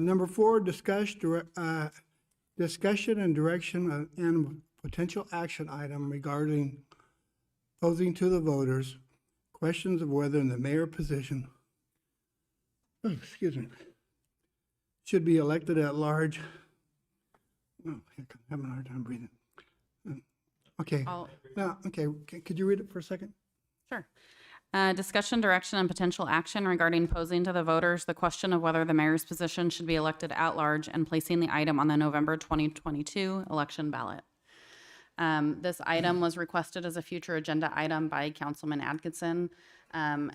Number 4, discussion and direction and potential action item regarding posing to the voters questions of whether the mayor position, should be elected at large. Oh, heck, I'm having a hard time breathing. Okay. Now, okay, could you read it for a second? Sure. Discussion, direction, and potential action regarding posing to the voters the question of whether the mayor's position should be elected at large and placing the item on the November 2022 election ballot. This item was requested as a future agenda item by Councilman Adkisson.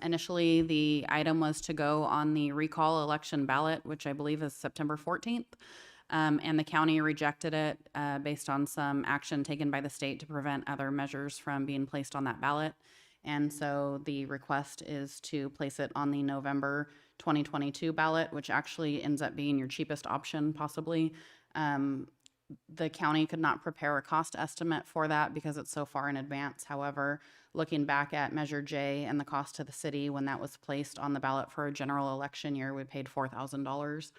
Initially, the item was to go on the recall election ballot, which I believe is September 14th. And the county rejected it based on some action taken by the state to prevent other measures from being placed on that ballot. And so the request is to place it on the November 2022 ballot, which actually ends up being your cheapest option possibly. The county could not prepare a cost estimate for that because it's so far in advance. However, looking back at Measure J and the cost to the city when that was placed on the ballot for a general election year, we paid $4,000.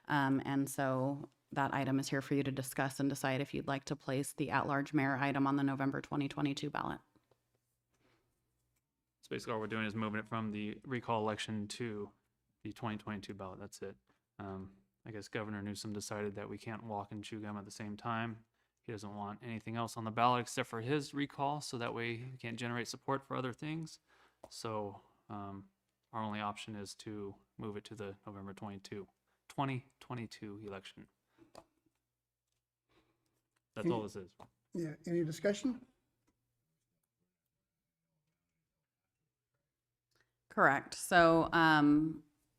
And so that item is here for you to discuss and decide if you'd like to place the at-large mayor item on the November 2022 ballot. So basically all we're doing is moving it from the recall election to the 2022 ballot. That's it. I guess Governor Newsom decided that we can't walk and chew gum at the same time. He doesn't want anything else on the ballot except for his recall, so that way he can't generate support for other things. So our only option is to move it to the November 2022 election. That's all this is. Yeah, any discussion? Correct. So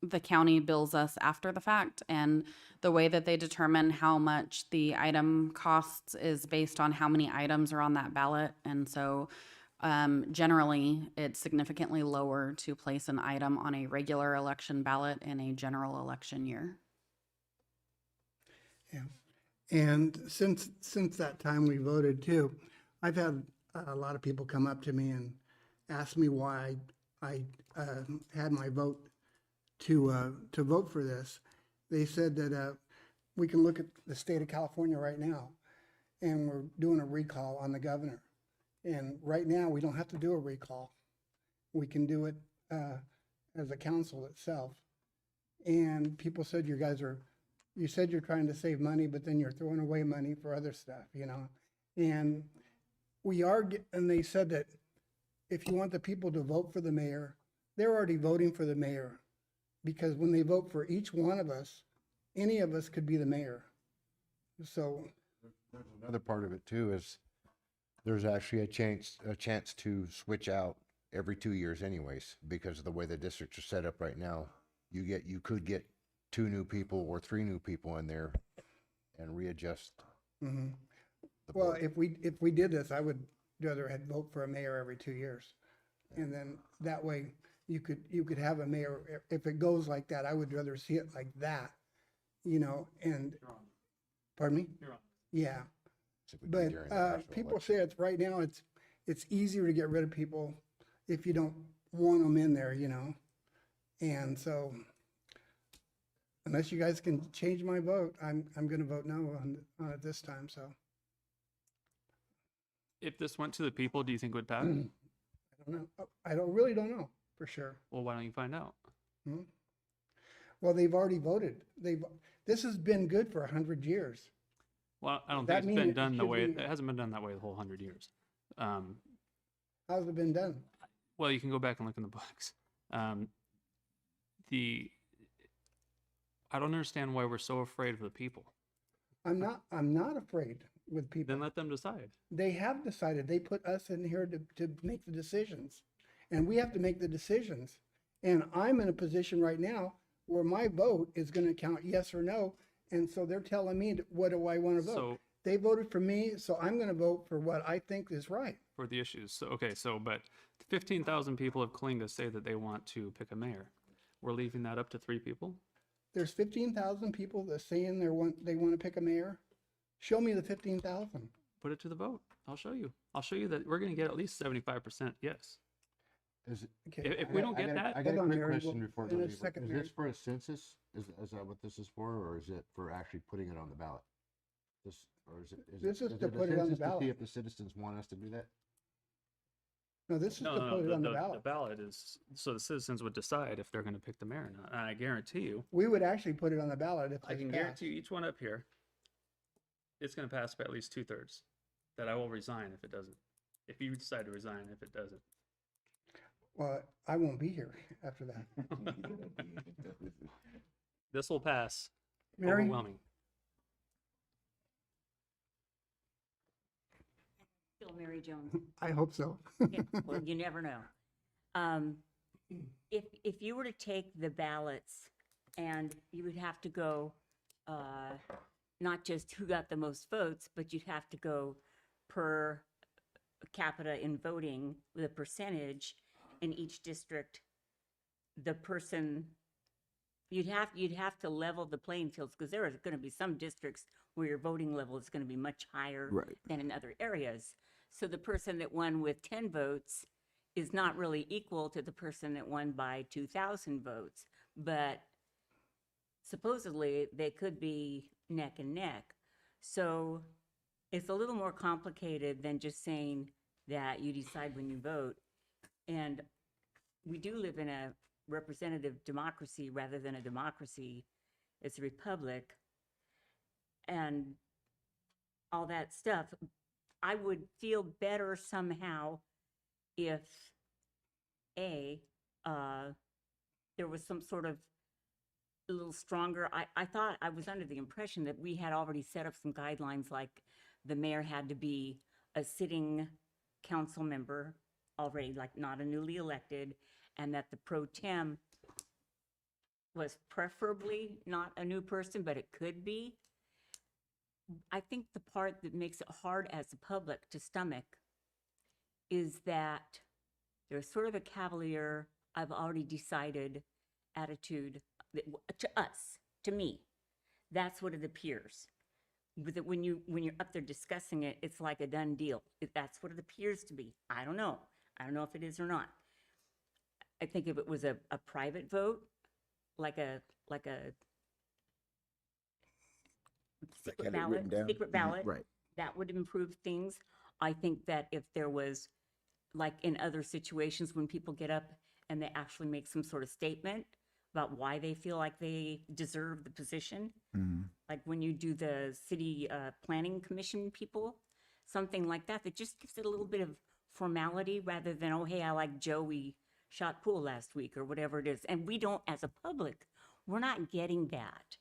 the county bills us after the fact, and the way that they determine how much the item costs is based on how many items are on that ballot. And so generally, it's significantly lower to place an item on a regular election ballot in a general election year. Yeah. And since that time we voted too, I've had a lot of people come up to me and ask me why I had my vote to vote for this. They said that we can look at the state of California right now, and we're doing a recall on the governor. And right now, we don't have to do a recall. We can do it as a council itself. And people said, you said you're trying to save money, but then you're throwing away money for other stuff, you know? And and they said that if you want the people to vote for the mayor, they're already voting for the mayor, because when they vote for each one of us, any of us could be the mayor. So there's another part of it too, is there's actually a chance to switch out every 2 years anyways, because of the way the districts are set up right now. You could get 2 new people or 3 new people in there and readjust. Mm-hmm. Well, if we did this, I would rather had vote for a mayor every 2 years. And then that way you could have a mayor. If it goes like that, I would rather see it like that, you know. And pardon me? You're wrong. Yeah. But people say it's right now it's easier to get rid of people if you don't want them in there, you know. And so unless you guys can change my vote, I'm going to vote no on it this time. So If this went to the people, do you think it would pass? I don't know. I really don't know for sure. Well, why don't you find out? Well, they've already voted. This has been good for 100 years. Well, I don't think it's been done the way, it hasn't been done that way the whole 100 years. How's it been done? Well, you can go back and look in the books. I don't understand why we're so afraid of the people. I'm not afraid with people. Then let them decide. They have decided. They put us in here to make the decisions, and we have to make the decisions. And I'm in a position right now where my vote is going to count yes or no. And so they're telling me, what do I want to vote? So, they voted for me, so I'm going to vote for what I think is right. For the issues. So, okay, but 15,000 people of Coalinga say that they want to pick a mayor. We're leaving that up to 3 people? There's 15,000 people that saying they want to pick a mayor. Show me the 15,000. Put it to the vote. I'll show you. I'll show you that we're going to get at least 75% yes. Is it? Okay. If we don't get that, I got a Hold on, quick Mary, question we'll- before in the a leave. second, Is Mary. this for a census? Is that what this is for, or is it for actually putting it on the ballot? This, or is it? This is it to a put it on the census to see ballot. if the citizens want us to do that? No, this is no, to no, put no. it on the The ballot. ballot is so the citizens would decide if they're going to pick the mayor or not. And I guarantee you, We would actually put it on the ballot if I this can passed. guarantee you, each one up here, it's going to pass by at least 2/3. That I will resign if it doesn't. If you decide to resign, if it doesn't. Well, I won't be here after that. This will pass. Mary? Overwhelming. Still Mary Jones. I hope so. Yeah, well, you never know. If you were to take the ballots and you would have to go, not just who got the most votes, but you'd have to go per capita in voting with a percentage in each district, the person, you'd have to level the playing fields, because there are going to be some districts where your voting level is going to be much higher Right. than in other areas. So the person that won with 10 votes is not really equal to the person that won by 2,000 votes. But supposedly they could be neck and neck. So it's a little more complicated than just saying that you decide when you vote. And we do live in a representative democracy rather than a democracy. It's a republic. And all that stuff. I would feel better somehow if there was some sort of a little stronger. I thought, I was under the impression that we had already set up some guidelines, like the mayor had to be a sitting council member already, like not a newly elected, and that the pro tem was preferably not a new person, but it could be. I think the part that makes it hard as a public to stomach is that there's sort of a cavalier, I've already decided attitude that, to us, to me. That's what it appears. But that when you're up there discussing it, it's like a done deal. That's what it appears to be. I don't know. I don't know if it is or not. I think if it was a private vote, like a secret had it written down? secret ballot, Right. that would improve things. I think that if there was, like in other situations, when people get up and they actually make some sort of statement about why they feel like they deserve the position, like when you do the city planning commission people, something like that, that just gives it a little bit of formality rather than, oh, hey, I like Joe, we shot pool last week or whatever it is. And we don't, as a public, we're not getting that.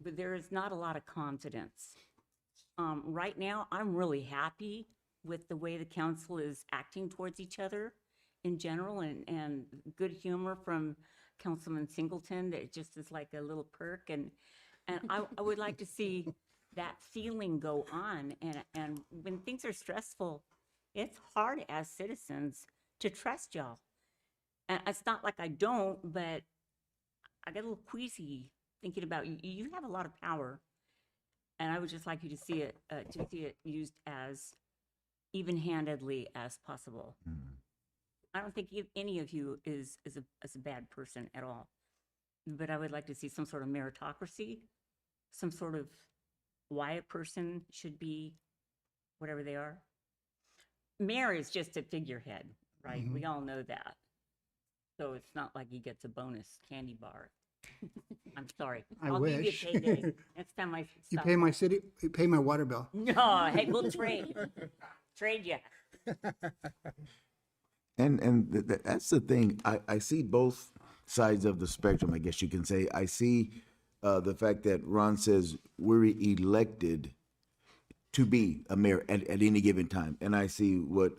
But there is not a lot of confidence. Right now, I'm really happy with the way the council is acting towards each other in general, and good humor from Councilman Singleton, that just is like a little perk. And I would like to see that feeling go on. And when things are stressful, it's hard as citizens to trust y'all. And it's not like I don't, but I get a little queasy thinking about you. You have a lot of power, and I would just like you to see it used as even-handedly as possible. I don't think any of you is a bad person at all, but I would like to see some sort of meritocracy, some sort of why a person should be whatever they are. Mayor is just a figurehead, right? We all know that. So it's not like he gets a bonus candy bar. I'm sorry. I I'll wish. give you a payday. Next time I You stop. you pay my water bill. No, hey, we'll trade. Trade you. And that's the thing. I see both sides of the spectrum, I guess you can say. I see the fact that Ron says we're elected to be a mayor at any given time. And I see what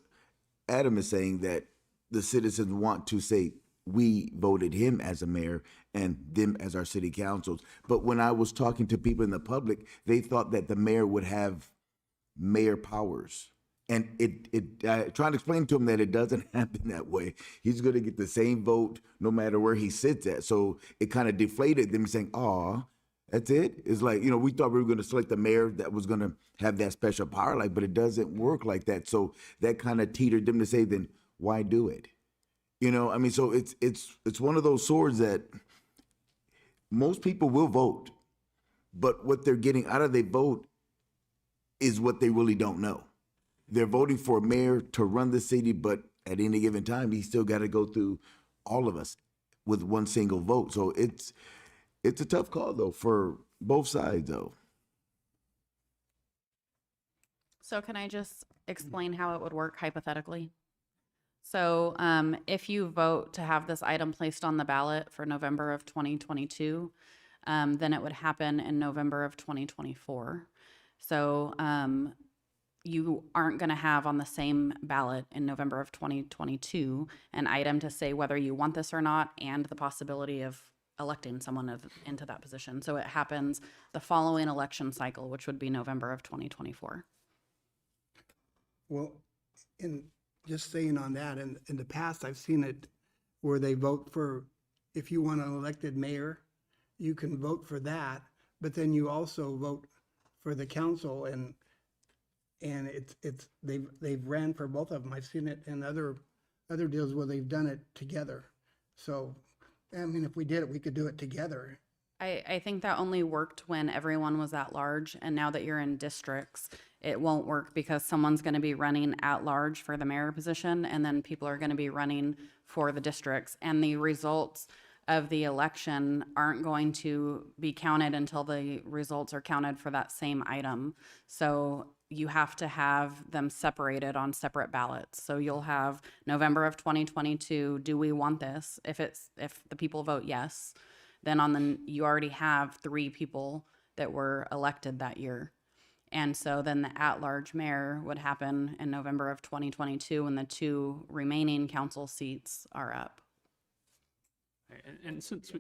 Adam is saying, that the citizens want to say we voted him as a mayor and them as our city councils. But when I was talking to people in the public, they thought that the mayor would have mayor powers. And trying to explain to him that it doesn't happen that way. He's going to get the same vote no matter where he sits at. So it kind of deflated them, saying, "Aw, that's it." It's like, we thought we were going to select the mayor that was going to have that special power, but it doesn't work like that. So that kind of teetered them to say, then why do it? You know, I mean, so it's one of those swords that most people will vote, but what they're getting out of their vote is what they really don't know. They're voting for a mayor to run the city, but at any given time, he's still got to go through all of us with one single vote. So it's a tough call though for both sides though. So can I just explain how it would work hypothetically? So if you vote to have this item placed on the ballot for November of 2022, then it would happen in November of 2024. So you aren't going to have on the same ballot in November of 2022 an item to say whether you want this or not and the possibility of electing someone into that position. So it happens the following election cycle, which would be November of 2024. Well, just saying on that, in the past, I've seen it where they vote for, if you want an elected mayor, you can vote for that, but then you also vote for the council, and they've ran for both of them. I've seen it in other deals where they've done it together. So, I mean, if we did it, we could do it together. I think that only worked when everyone was at large, and now that you're in districts, it won't work because someone's going to be running at large for the mayor position, and then people are going to be running for the districts, and the results of the election aren't going to be counted until the results are counted for that same item. So you have to have them separated on separate ballots. So you'll have November of 2022, do we want this? If the people vote yes, then you already have 3 people that were elected that year. And so then the at-large mayor would happen in November of 2022 when the 2 remaining council seats are up. And since we,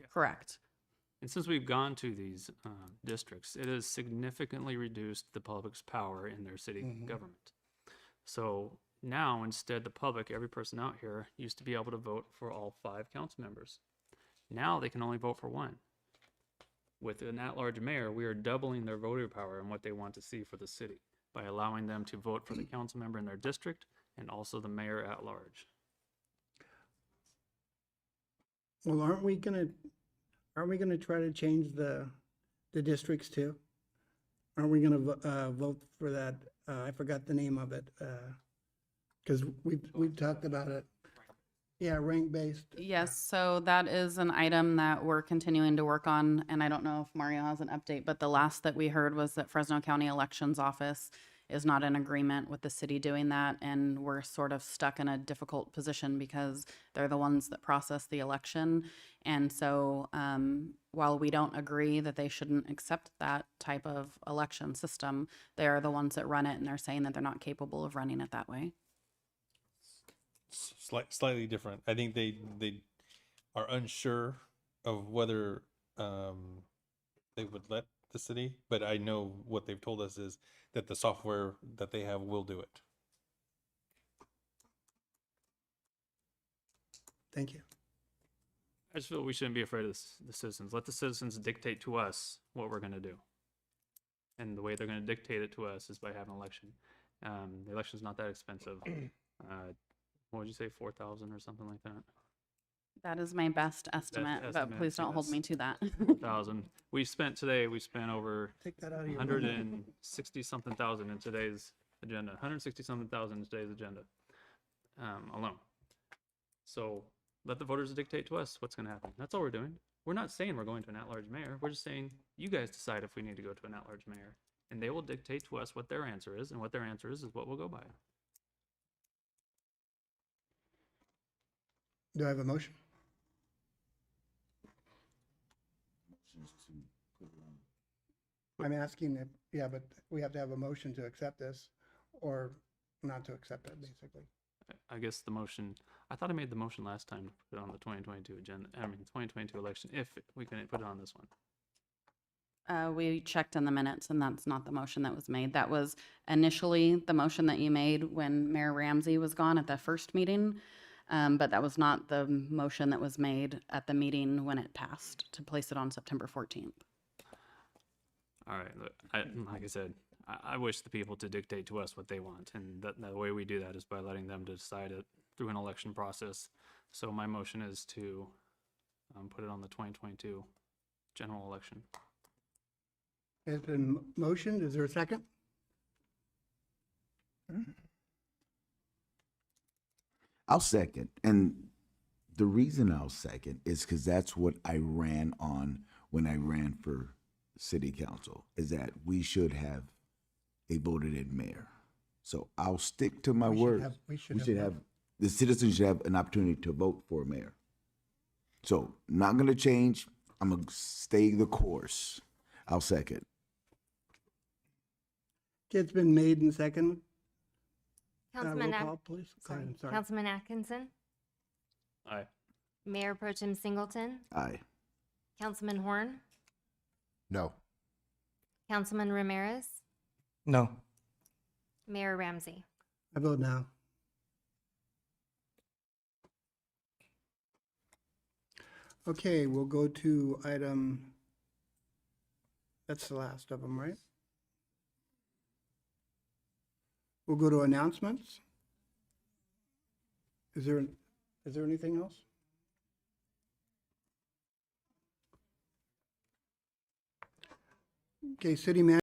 Correct. and since we've gone to these districts, it has significantly reduced the public's power in their city government. So now instead, the public, every person out here, used to be able to vote for all 5 council members. Now they can only vote for 1. With an at-large mayor, we are doubling their voting power and what they want to see for the city by allowing them to vote for the council member in their district and also the mayor at large. Well, aren't we gonna try to change the districts too? Aren't we gonna vote for that? I forgot the name of it. Because we've talked about it. Yeah, rank based. Yes, so that is an item that we're continuing to work on, and I don't know if Mario has an update, but the last that we heard was that Fresno County Elections Office is not in agreement with the city doing that, and we're sort of stuck in a difficult position because they're the ones that process the election. And so while we don't agree that they shouldn't accept that type of election system, they are the ones that run it, and they're saying that they're not capable of running it that way. Slightly different. I think they are unsure of whether they would let the city, but I know what they've told us is that the software that they have will do it. Thank you. I just feel we shouldn't be afraid of the citizens. Let the citizens dictate to us what we're going to do. And the way they're going to dictate it to us is by having an election. The election's not that expensive. What would you say, 4,000 or something like that? That is my best estimate, but estimate, please don't hold yes. me to that. 4,000. We spent over Take that out of your. 160 something thousand in today's agenda. 160 something thousand in today's agenda alone. So let the voters dictate to us what's going to happen. That's all we're doing. We're not saying we're going to an at-large mayor. We're just saying you guys decide if we need to go to an at-large mayor, and they will dictate to us what their answer is, and what their answer is what we'll go by. Do I have a motion? I'm asking if, yeah, but we have to have a motion to accept this or not to accept it, basically. I guess the motion, I thought I made the motion last time to put it on the 2022 agenda, 2022 election, if we couldn't put it on this one. We checked in the minutes, and that's not the motion that was made. That was initially the motion that you made when Mayor Ramsey was gone at the first meeting, but that was not the motion that was made at the meeting when it passed to place it on September 14th. All right, look, like I said, I wish the people to dictate to us what they want, and the way we do that is by letting them decide it through an election process. So my motion is to put it on the 2022 general election. It's been motioned. Is there a second? I'll second. And the reason I'll second is because that's what I ran on when I ran for city council, is that we should have a voted-in mayor. So I'll stick to my We should word. have- we should We have should both. have, the citizens should have an opportunity to vote for a mayor. So not gonna change. I'm gonna stay the course. I'll second. It's been made and second. Councilman, Roll At- call, please. Go ahead, I'm sorry. Councilman Atkinson, Aye. Mayor Pro Tem Singleton, Aye. Councilman Horn, No. Councilman Ramirez, No. Mayor Ramsey. I vote now. Okay, we'll go to item, that's the last of them, right? We'll go to announcements. Is there anything else? Okay, city manager